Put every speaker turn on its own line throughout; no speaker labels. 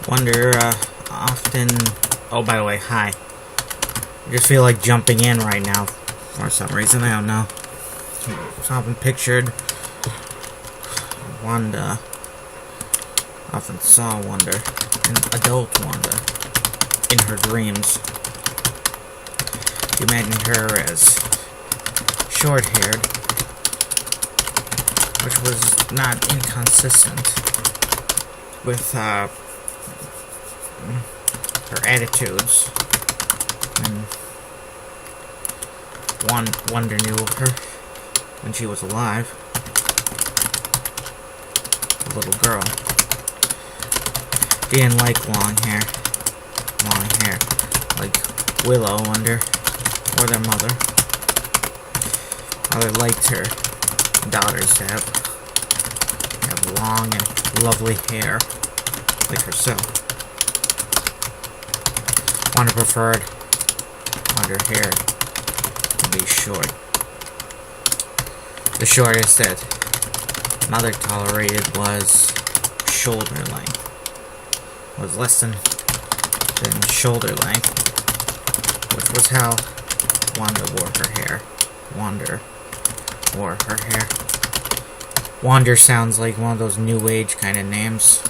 Wonder, often... Oh, by the way, hi. I just feel like jumping in right now for some reason, I don't know. So often pictured Wanda. Often saw Wanda, an adult Wanda, in her dreams. You imagine her as short-haired, which was not inconsistent with her attitudes. And Wanda knew of her when she was alive, a little girl. She didn't like long hair, like Willow Wonder or their mother. Mother liked her daughters to have long and lovely hair, like herself. Wanda preferred her hair to be short. The shortest that Mother tolerated was shoulder length. Was less than shoulder length, which was how Wanda wore her hair. Wander wore her hair. Wander sounds like one of those new age kind of names.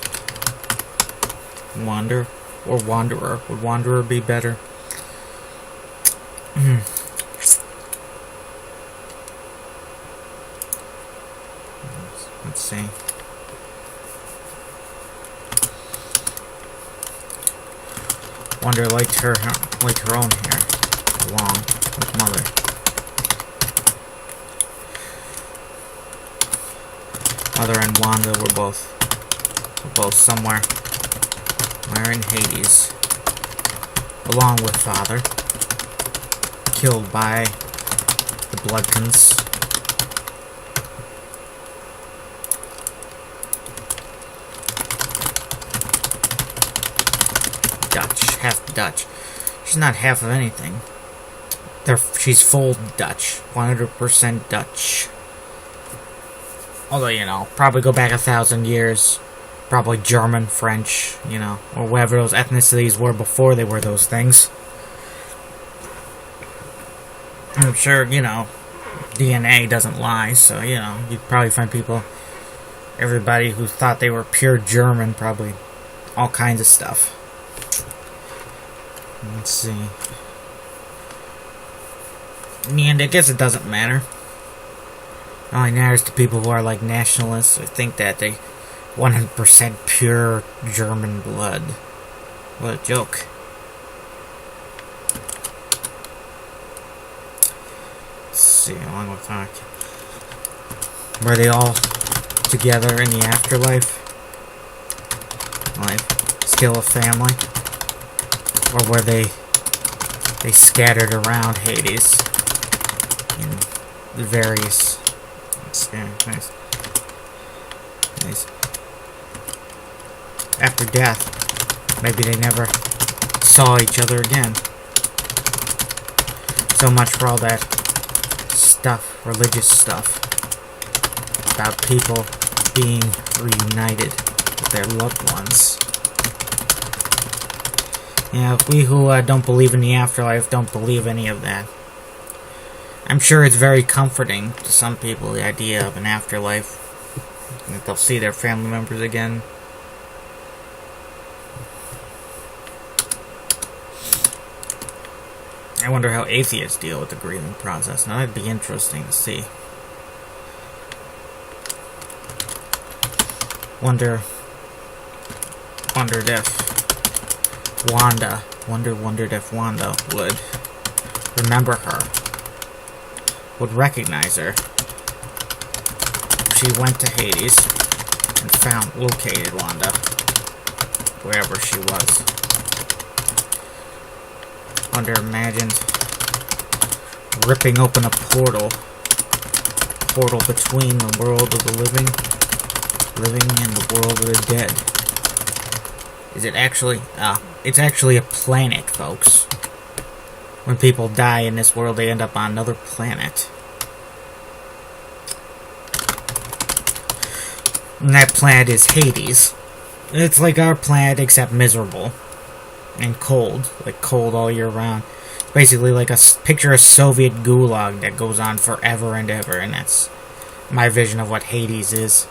Wander or Wanderer. Would Wanderer be better? Let's see. Wanda liked her own hair, long, like Mother. Mother and Wanda were both somewhere in Hades, along with Father, killed by the Bloodkins. Half Dutch. She's not half of anything. She's full Dutch. 100% Dutch. Although, probably go back 1,000 years. Probably German, French, or whatever those ethnicities were before they were those things. I'm sure, DNA doesn't lie, so, you'd probably find everybody who thought they were pure German, probably all kinds of stuff. Let's see. And I guess it doesn't matter. It only matters to people who are like nationalists who think that they 100% pure German blood. What a joke. Let's see, how long we'll talk. Were they all together in the afterlife? Like, still a family? Or were they scattered around Hades in the various... Nice. After death, maybe they never saw each other again. So much for all that stuff, religious stuff, about people being reunited with their loved ones. We who don't believe in the afterlife don't believe any of that. I'm sure it's very comforting to some people, the idea of an afterlife, that they'll see their family members again. I wonder how atheists deal with the grieving process. Now, that'd be interesting to see. Wondered if Wanda would remember her, would recognize her. She went to Hades and located Wanda, wherever she was. Wanda imagined ripping open a portal between the world of the living and the world of the dead. Is it actually? It's actually a planet, folks. When people die in this world, they end up on another planet. And that planet is Hades. It's like our planet, except miserable. And cold. Like, cold all year round. Basically like picture a Soviet gulag that goes on forever and ever, and that's my vision of what Hades is.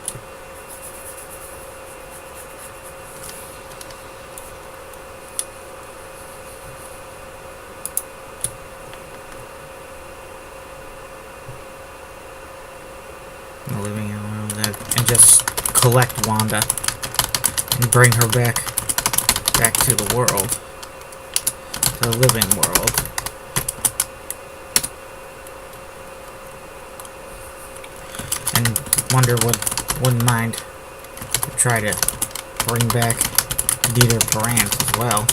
Living around that, and just collect Wanda and bring her back to the world, to the living world. And Wonder wouldn't mind to try to bring back Dieter Brandt as well.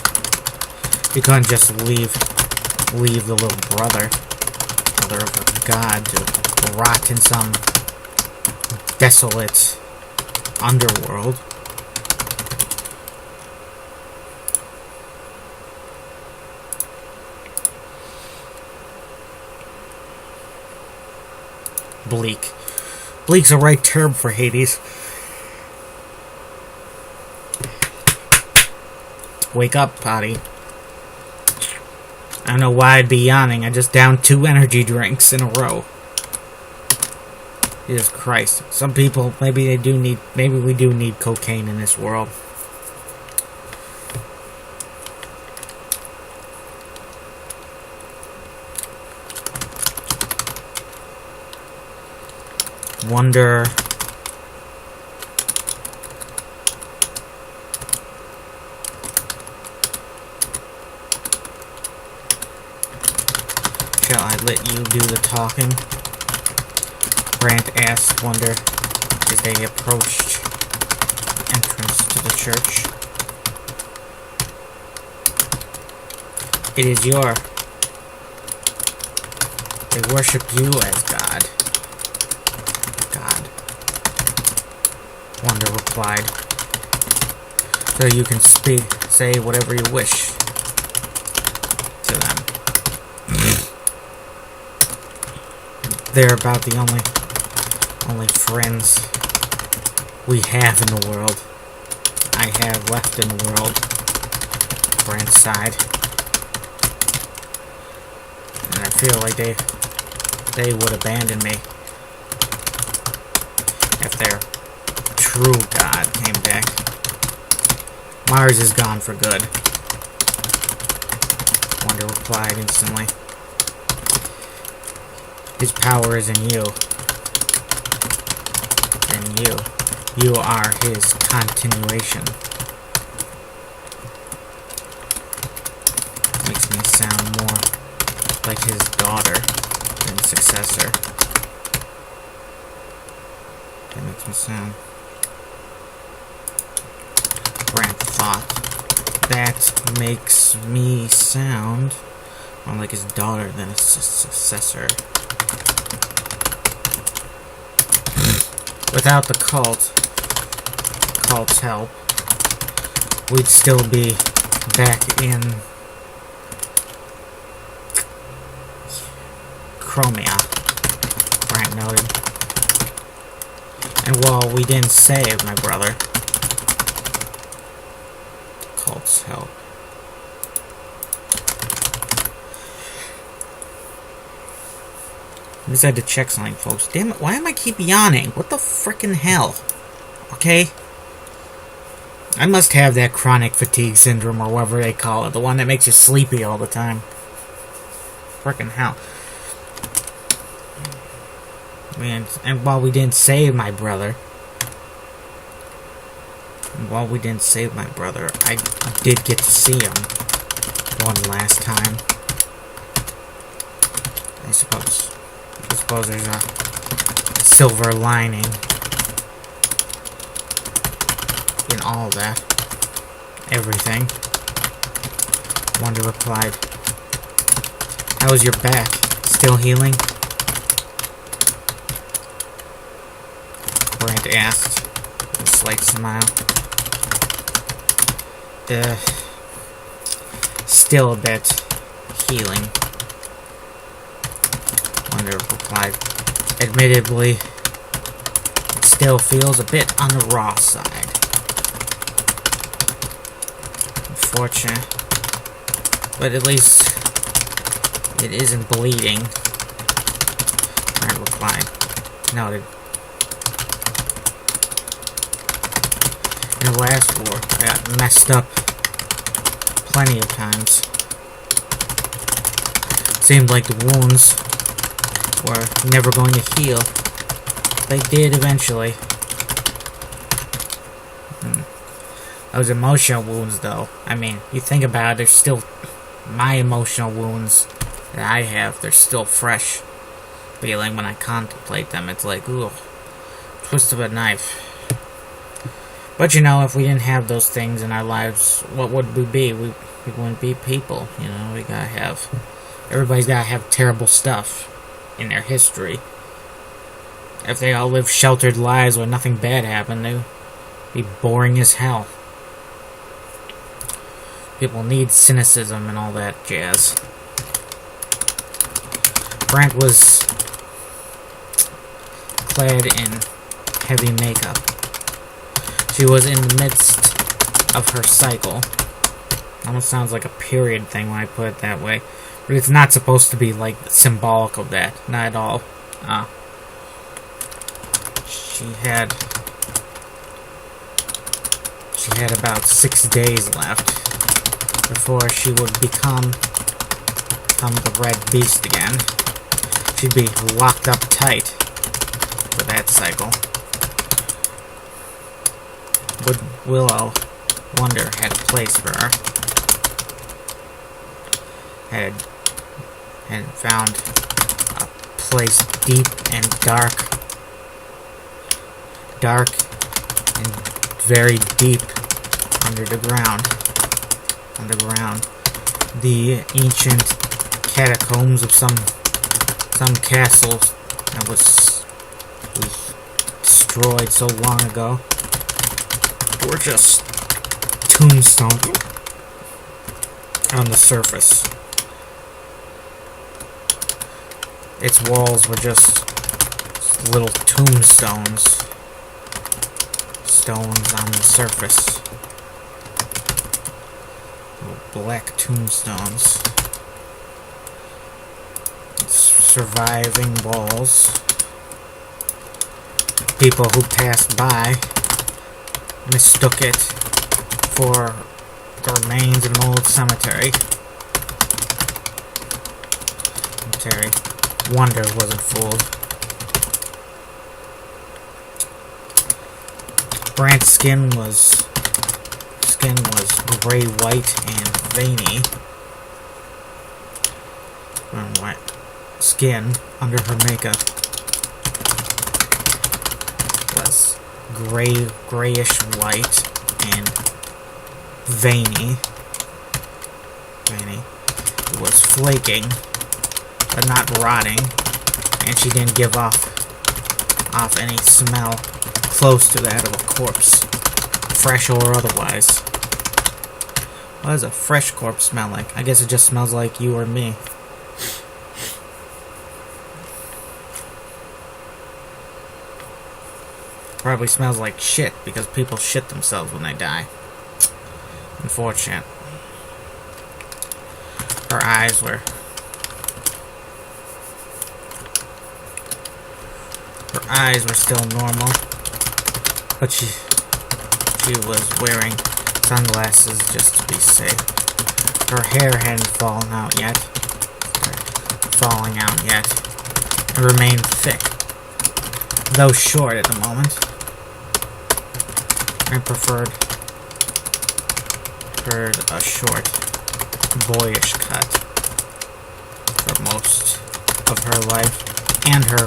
You couldn't just leave the little brother of a god to rot in some desolate underworld. Bleak. Bleak's the right term for Hades. Wake up, Potty. I don't know why I'd be yawning. I just downed 2 energy drinks in a row. Jesus Christ. Some people, maybe we do need cocaine in this world. Wonder. Shall I let you do the talking? Brandt asked Wonder as they approached the entrance to the church. It is your. They worship you as God. God. Wonder replied. So you can say whatever you wish to them. They're about the only friends we have in the world. I have left in the world. Brandt sighed. And I feel like they would abandon me if their true God came back. Mars is gone for good. Wonder replied instantly. His power is in you. In you. You are his continuation. Makes me sound more like his daughter than successor. That makes me sound. Brandt thought. That makes me sound more like his daughter than a successor. Without the cult's help, we'd still be back in Chromia, Brandt noted. And while we didn't save my brother, the cult's help. I just had to check something, folks. Damn it, why am I keep yawning? What the frickin' hell? Okay? I must have that chronic fatigue syndrome, or whatever they call it. The one that makes you sleepy all the time. Frickin' hell. Man, and while we didn't save my brother... I did get to see him one last time. I suppose there's a silver lining in all that. Everything. Wonder replied. How's your back? Still healing? Brandt asked with a slight smile. Still a bit healing. Wonder replied. Admittedly, it still feels a bit on the raw side. unfortunate. But at least it isn't bleeding. Alright, we're fine. Noted. In the last war, I got messed up plenty of times. Seemed like the wounds were never going to heal. They did eventually. Those emotional wounds, though. I mean, you think about it, there's still my emotional wounds that I have. They're still fresh. Feeling when I contemplate them, it's like, ooh, twist of a knife. But you know, if we didn't have those things in our lives, what would we be? We wouldn't be people. You know, we gotta have. Everybody's gotta have terrible stuff in their history. If they all lived sheltered lives where nothing bad happened, they'd be boring as hell. People need cynicism and all that jazz. Frank was clad in heavy makeup. She was in the midst of her cycle. Almost sounds like a period thing when I put it that way. But it's not supposed to be, like, symbolic of that. Not at all. She had about 6 days left before she would become the red beast again. She'd be locked up tight for that cycle. Would Willow Wonder had a place for her. Had found a place deep and dark. Dark and very deep under the ground. Underground. The ancient catacombs of some castle that was destroyed so long ago. Were just tombstones on the surface. Its walls were just little tombstones. Stones on the surface. Little black tombstones. Surviving walls. People who passed by mistook it for the remains of an old cemetery. Wonder wasn't fooled. Brant's skin was gray white and veiny. And white skin under her makeup was grayish white and veiny. It was flaking, but not rotting, and she didn't give off any smell close to that of a corpse, fresh or otherwise. What does a fresh corpse smell like? I guess it just smells like you or me. Probably smells like shit, because people shit themselves when they die. Unfortunate. Her eyes were... Her eyes were still normal, but she was wearing sunglasses just to be safe. Her hair hadn't fallen out yet. It remained thick, though short at the moment. I preferred a short, boyish cut for most of her life and her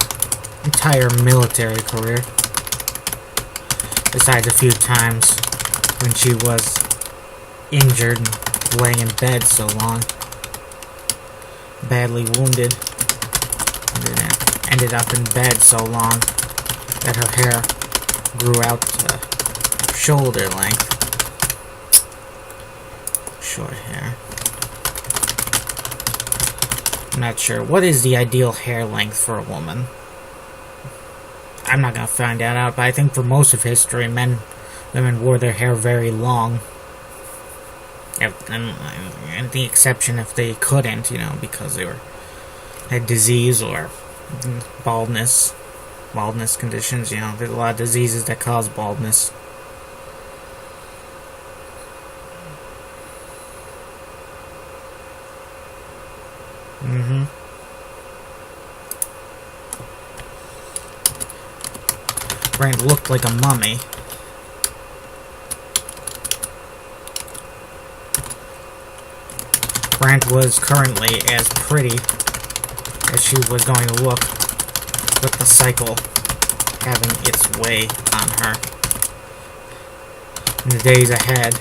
entire military career. Besides a few times when she was injured and laying in bed so long, badly wounded, and ended up in bed so long that her hair grew out to shoulder length. Short hair. I'm not sure. What is the ideal hair length for a woman? I'm not gonna find that out, but I think for most of history, women wore their hair very long. And the exception if they couldn't, because they had disease or baldness conditions. There's a lot of diseases that cause baldness. Brand looked like a mummy. Brand was currently as pretty as she was going to look with the cycle having its way on her. In the days ahead,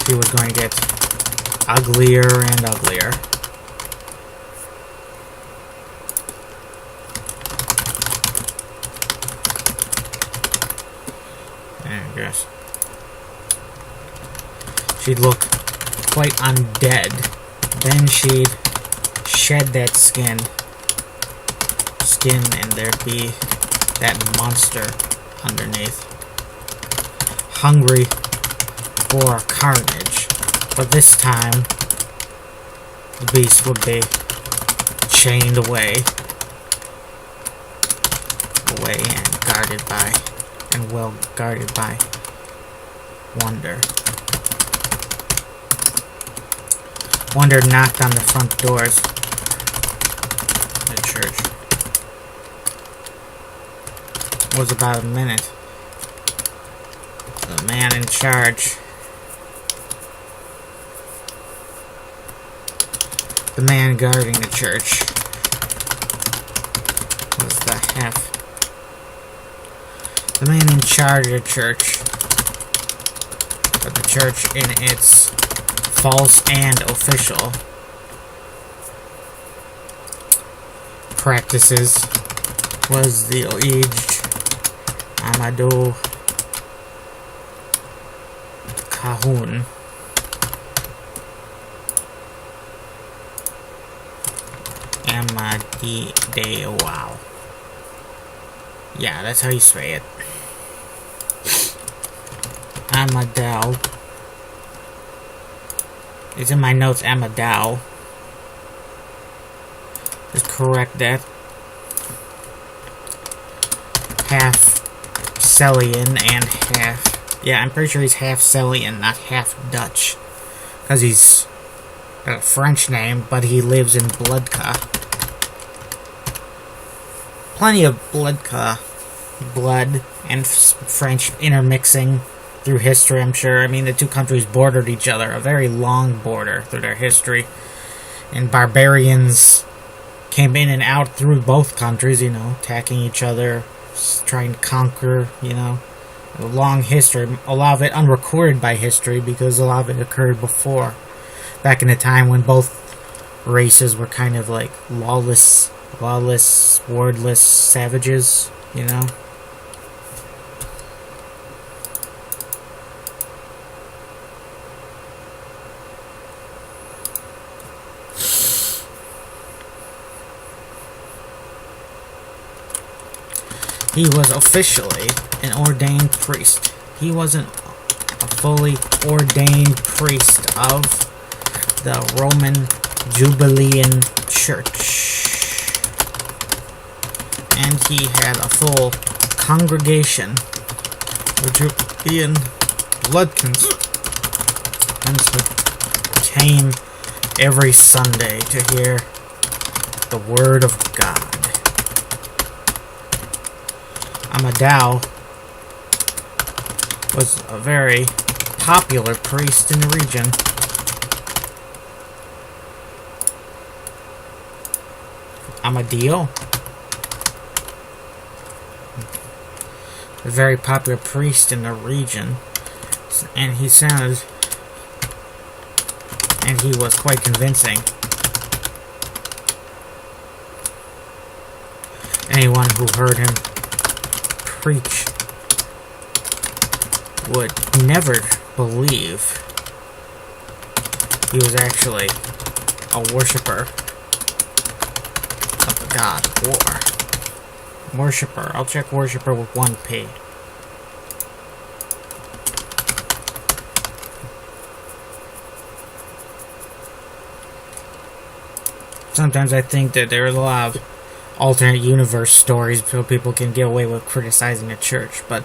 she was going to get uglier and uglier. I guess she'd look quite undead. Then she'd shed that skin, and there'd be that monster underneath, hungry for carnage. But this time, the beast would be chained away and guarded by, and well guarded by, Wonder. Wonder knocked on the front doors of the church. It was about a minute. The man in charge, the man guarding the church, was the man in charge of the church, but the church in its false and official practices was the aged Amadou Cahoon. Wow. Yeah, that's how you say it. Amadou. It's in my notes, Amadou. Just correct that. Half Celian and half... Yeah, I'm pretty sure he's half Celian, not half Dutch. Because he's got a French name, but he lives in Bloodka. Plenty of blood and French intermixing through history, I'm sure. I mean, the two countries bordered each other, a very long border through their history. And barbarians came in and out through both countries, attacking each other, trying to conquer, a long history. A lot of it unrecorded by history because a lot of it occurred before. Back in the time when both races were kind of like lawless, wordless savages, He was officially an ordained priest. He wasn't a fully ordained priest of the Roman Jubilean Church. And he had a full congregation of Jubilean bloodkins who came every Sunday to hear the Word of God. Amadou was a very popular priest in the region. Amadio, a very popular priest in the region, and he was quite convincing. Anyone who heard him preach would never believe he was actually a worshipper of the god of war. Worshipper. I'll check worshipper with 1P. Sometimes I think that there's a lot of alternate universe stories so people can get away with criticizing the church, but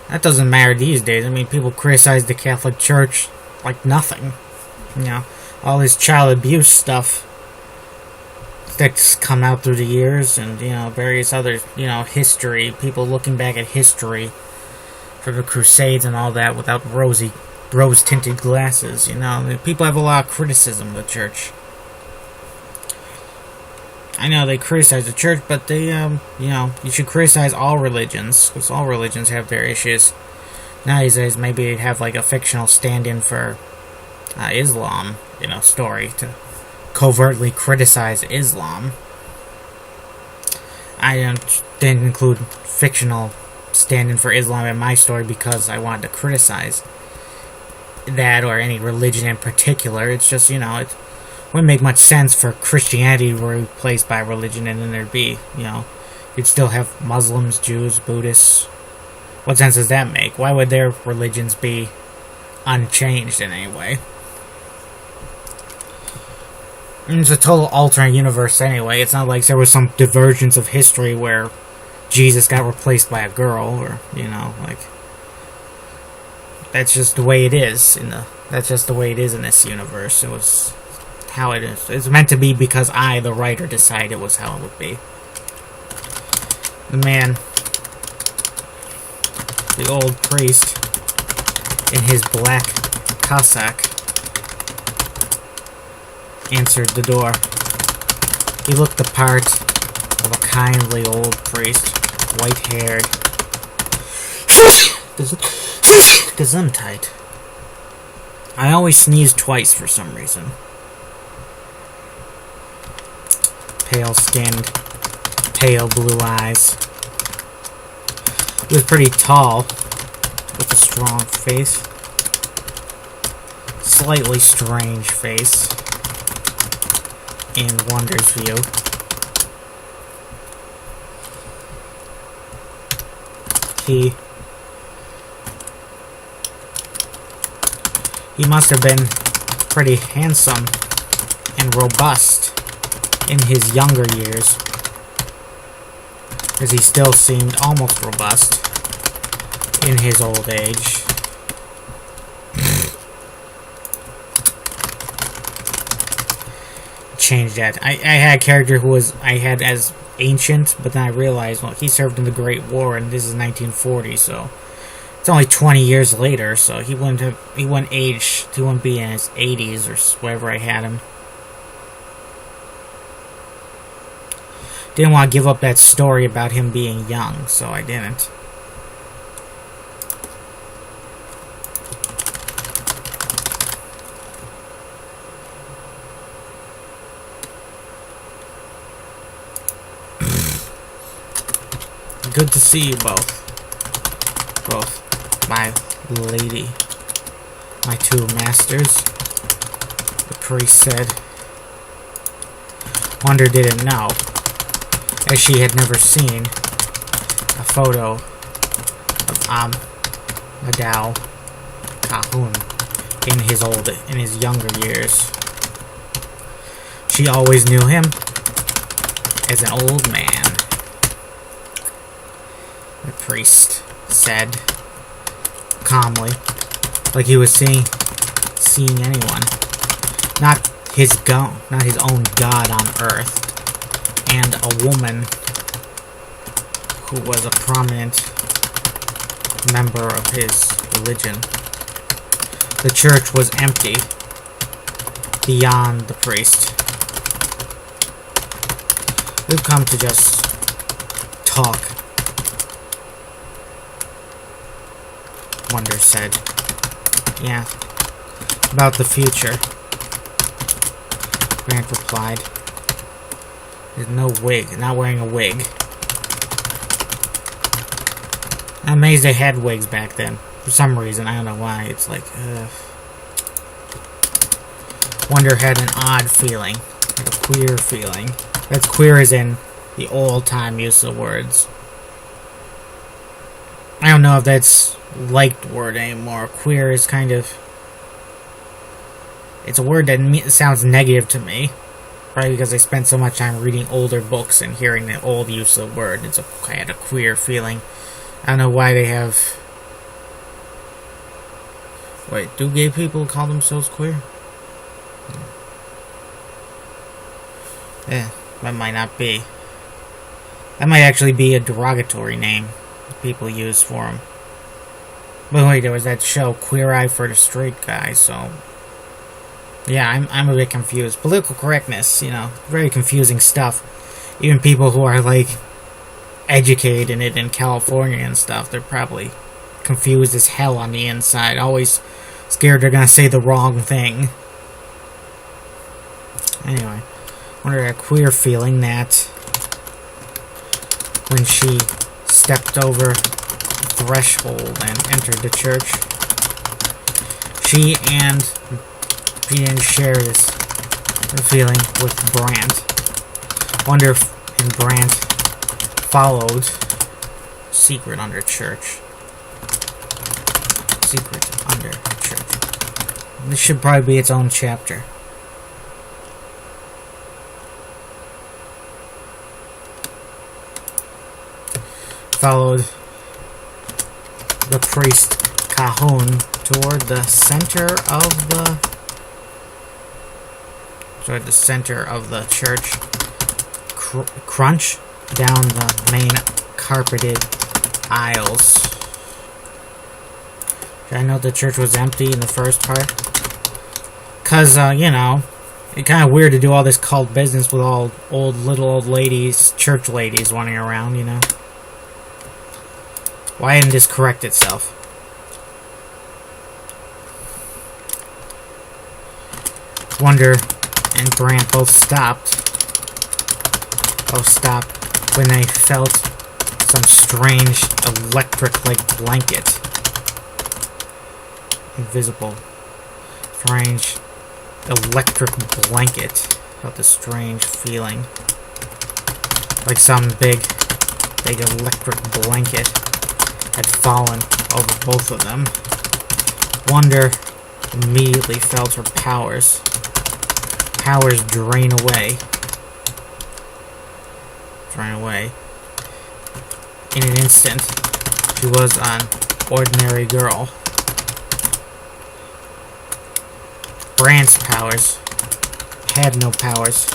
that doesn't matter these days. I mean, people criticize the Catholic Church like nothing. You know, all this child abuse stuff that's come out through the years, and, you know, various other, you know, history, people looking back at history for the Crusades and all that without rose-tinted glasses, you know. I mean, people have a lot of criticism of the church. I know they criticize the church, but they, you know, you should criticize all religions, because all religions have their issues. Nowadays, maybe they'd have, like, a fictional stand-in for Islam, you know, story to covertly criticize Islam. I didn't include fictional stand-in for Islam in my story because I wanted to criticize that or any religion in particular. It's just, you know, it wouldn't make much sense for Christianity to be replaced by religion, and then there'd be, you know, you'd still have Muslims, Jews, Buddhists. What sense does that make? Why would their religions be unchanged in any way? It's a total alternate universe anyway. It's not like there was some divergence of history where Jesus got replaced by a girl, or, you know, like, that's just the way it is that's just the way it is in this universe. It was how it is. It's meant to be because I, the writer, decided it was how it would be. The man, the old priest, in his black cassock, answered the door. He looked the part of a kindly old priest, white-haired, gesundheit. I always sneeze twice for some reason. Pale-skinned, pale blue eyes. He was pretty tall, with a strong face. Slightly strange face. In Wonder's view. He must have been pretty handsome and robust in his younger years, as he still seemed almost robust in his old age. Change that. I had a character who I had as ancient, but then I realized, well, he served in the Great War, and this is 1940, so it's only 20 years later, so he wouldn't be in his 80s or wherever I had him. Didn't want to give up that story about him being young, so I didn't. Good to see you both. My lady. My two masters. The priest said. Wonder didn't know, as she had never seen a photo of Madao Kahun in his younger years. She always knew him as an old man. The priest said calmly, like he was seeing anyone. Not his own god on earth, and a woman who was a prominent member of his religion. The church was empty beyond the priest. We've come to just talk, Wonder said. Yeah, about the future, Grant replied. There's no wig, not wearing a wig. I'm amazed they had wigs back then. For some reason, I don't know why. It's like, Wonder had an odd feeling, like a queer feeling. That's queer as in the old-time use of words. I don't know if that's liked word anymore. Queer is kind of... It's a word that sounds negative to me. Probably because I spent so much time reading older books and hearing the old use of the word. I had a queer feeling. I don't know why they have... Wait, do gay people call themselves queer? Yeah, that might not be. That might actually be a derogatory name people use for them. But wait, there was that show, Queer Eye for the Straight Guy, so... Yeah, I'm a bit confused. Political correctness, very confusing stuff. Even people who are, like, educated in it in California and stuff, they're probably confused as hell on the inside. Always scared they're gonna say the wrong thing. Anyway, under a queer feeling that when she stepped over the threshold and entered the church, she didn't share this feeling with Brandt. Wonder if Brandt followed Secret Under Church. Secret Under Church. This should probably be its own chapter. Followed the priest Cahoon toward the center of the church. Crunch down the main carpeted aisles. Did I know the church was empty in the first part? Cause, it's kind of weird to do all this cult business with all little old ladies, church ladies running around, Why didn't this correct itself? Wonder and Brandt both stopped when they felt some strange electric-like blanket. Invisible. Strange electric blanket. Felt a strange feeling. Like some big electric blanket had fallen over both of them. Wonder immediately felt her powers drain away. In an instant, she was an ordinary girl. Brandt's powers had no powers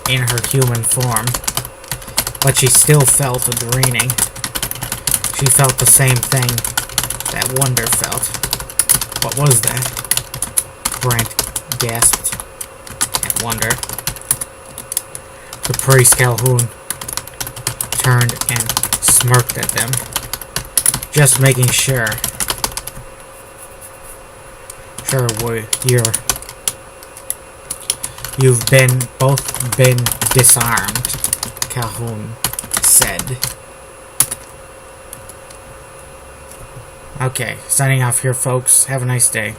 in her human form, but she still felt a draining. She felt the same thing that Wonder felt. What was that? Brandt gasped at Wonder. The priest Calhoun turned and smirked at them, just making sure you've both been disarmed, Calhoun said. Okay, signing off here, folks. Have a nice day.